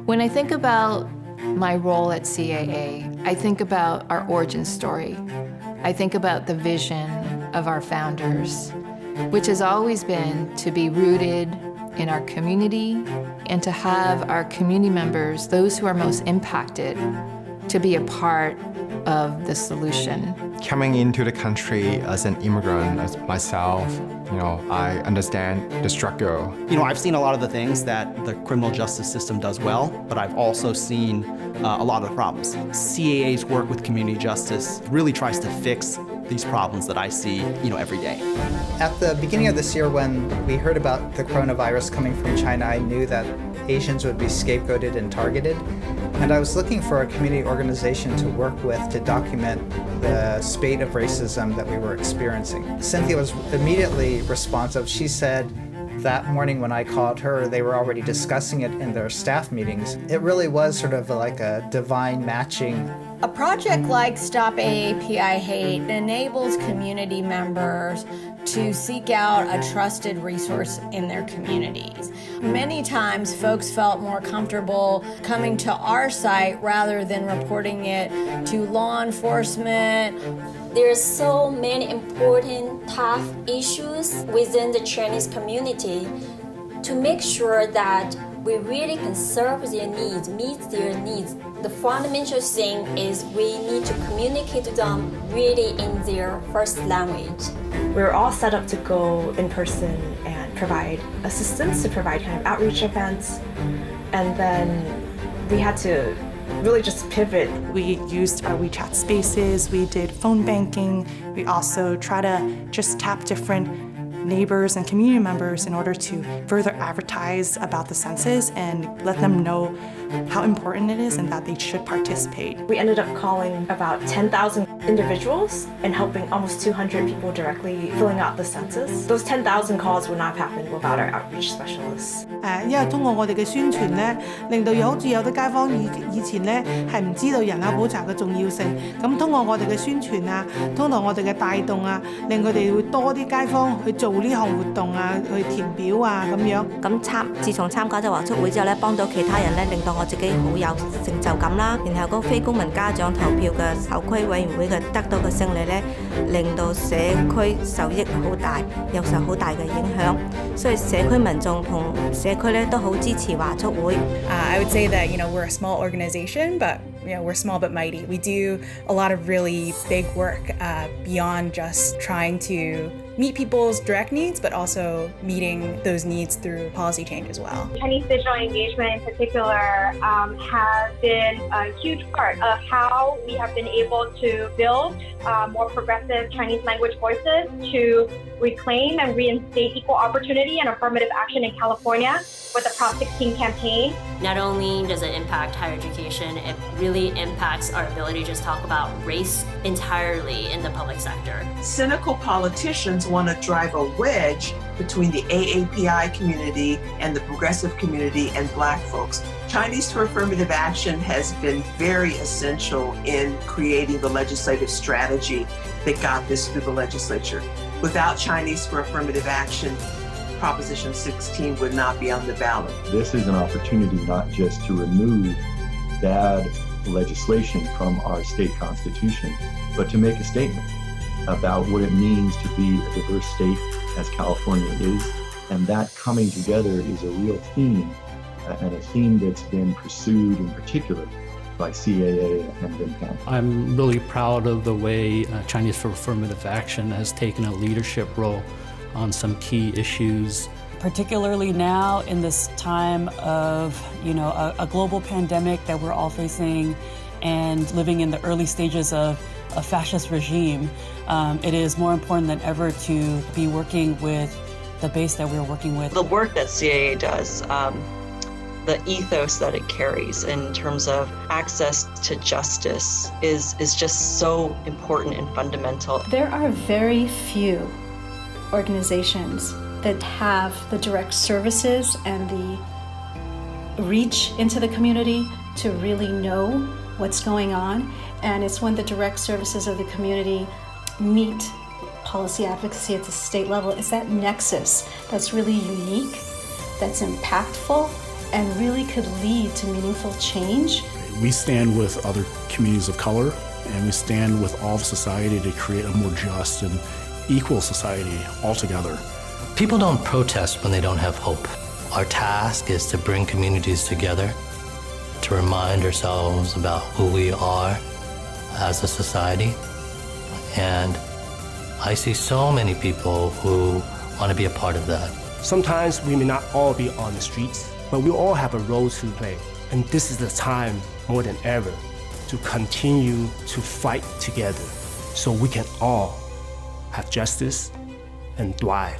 When I think about my role at CAA, I think about our origin story. I think about the vision of our founders, which has always been to be rooted in our community and to have our community members, those who are most impacted, to be a part of the solution. Coming into the country as an immigrant, as myself, I understand the struggle. I've seen a lot of the things that the criminal justice system does well, but I've also seen a lot of the problems. CAA's work with community justice really tries to fix these problems that I see, every day. At the beginning of this year, when we heard about the coronavirus coming from China, I knew that Asians would be scapegoated and targeted. And I was looking for a community organization to work with to document the spate of racism that we were experiencing. Cynthia was immediately responsive. She said that morning when I called her, they were already discussing it in their staff meetings. It really was sort of like a divine matching. A project like Stop AAPI Hate enables community members to seek out a trusted resource in their communities. Many times folks felt more comfortable coming to our site rather than reporting it to law enforcement. There's so many important, tough issues within the Chinese community. To make sure that we really can serve their needs, meet their needs, the fundamental thing is we need to communicate to them really in their first language. We were all set up to go in person and provide assistance, to provide kind of outreach events. And then we had to really just pivot. We used our WeChat spaces, we did phone banking. We also try to just tap different neighbors and community members in order to further advertise about the census and let them know how important it is and that they should participate. We ended up calling about 10,000 individuals and helping almost 200 people directly filling out the census. Those 10,000 calls would not have happened without our outreach specialists. 因為通過我哋嘅宣傳咧，令到好似有啲街坊以前咧係唔知道人口普查嘅重要性，咁通過我哋嘅宣傳啊，通過我哋嘅帶動啊，令佢哋會多啲街坊去做呢項活動啊，去填表啊咁樣。自從參加咗華促會之後咧，幫到其他人咧，令到我自己好有成就感啦。然後嗰個非公民家長投票嘅校區委員會嘅得到嘅勝利咧，令到社區受益好大，又受好大嘅影響。所以社區民眾同社區咧都好支持華促會。I would say that we're a small organization, but we're small but mighty. We do a lot of really big work beyond just trying to meet people's direct needs, but also meeting those needs through policy change as well. Chinese digital engagement in particular has been a huge part of how we have been able to build more progressive Chinese language voices to reclaim and reinstate equal opportunity and affirmative action in California with the Prop 16 campaign. Not only does it impact higher education, it really impacts our ability to just talk about race entirely in the public sector. Cynical politicians want to drive a wedge between the AAPI community and the progressive community and Black folks. Chinese for Affirmative Action has been very essential in creating the legislative strategy that got this through the legislature. Without Chinese for Affirmative Action, Proposition 16 would not be on the ballot. This is an opportunity not just to remove bad legislation from our state constitution, but to make a statement about what it means to be a diverse state as California is. And that coming together is a real theme, and a theme that's been pursued in particular by CAA and BIMCAM. I'm really proud of the way Chinese for Affirmative Action has taken a leadership role on some key issues. Particularly now in this time of, a global pandemic that we're all facing and living in the early stages of a fascist regime, it is more important than ever to be working with the base that we're working with. The work that CAA does, the ethos that it carries in terms of access to justice is just so important and fundamental. There are very few organizations that have the direct services and the reach into the community to really know what's going on. And it's when the direct services of the community meet policy advocacy at the state level. It's that nexus that's really unique, that's impactful, and really could lead to meaningful change. We stand with other communities of color, and we stand with all of society to create a more just and equal society altogether. People don't protest when they don't have hope. Our task is to bring communities together, to remind ourselves about who we are as a society. And I see so many people who want to be a part of that. Sometimes we may not all be on the streets, but we all have a role to play. And this is the time, more than ever, to continue to fight together so we can all have justice and thrive.